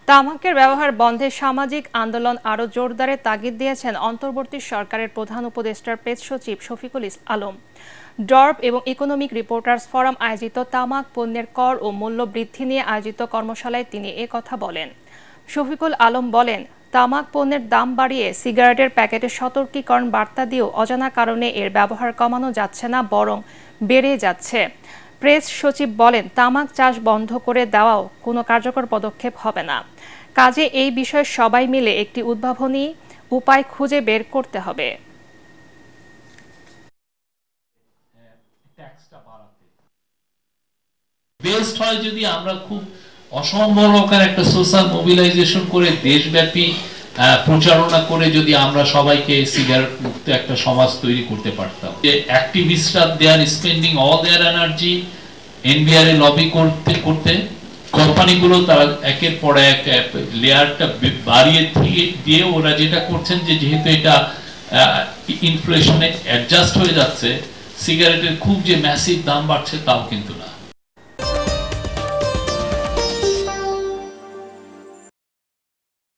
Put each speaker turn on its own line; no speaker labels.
তামাকের ব্যবহার বন্ধে সামাজিক আন্দোলন আরও জোরদারের তাগিদ দিয়েছেন অন্তর্বর্তী সরকারের প্রধান উপদেষ্টার প্রেস সচিব শফিকুল আলম। ডর্ব এবং ইকোনমিক রিপোর্টার্স ফোরাম আয়োজিত তামাক পণ্যের কর ও মূল্য বৃদ্ধি নিয়ে আয়োজিত কর্মশালায় তিনি কথা বলেন। শফিকুল আলম বলেন, তামাক পণ্যের দাম বাড়িয়ে সিগারেটের প্যাকেটে সতর্কীকরণ বার্তা দিয়েও অজানা কারণে এর ব্যবহার কমানো যাচ্ছে না, বরং বেড়ে যাচ্ছে। প্রেস সচিব বলেন, তামাক চাষ বন্ধ করে দেওয়াও কোনো কার্যকর পদক্ষেপ হবে না। কাজে এই বিষয়ে সবাই মিলে একটি উদ্ভাবনী উপায় খুঁজে বের করতে হবে।
বেস্ট হয় যদি আমরা খুব অসম্ভবকার একটা সোশ্যাল মোবিলাইজেশন করে দেশব্যাপী প্রচারণা করে যদি আমরা সবাইকে সিগারেট মুক্ত একটা সমাজ তৈরি করতে পারতাম। যে অ্যাক্টিভিস্টরা they are spending all their energy NBR এ লবি করতে করতে, কোম্পানিগুলো তারা একের পর এক লেয়ারটা বাড়িয়ে দিয়ে ওরা যেটা করছেন যে যেহেতু এটা ইনফ্লেশনে অ্যাডজাস্ট হয়ে যাচ্ছে, সিগারেটের খুব যে ম্যাসিভ দাম বাড়ছে তাও কিন্তু না।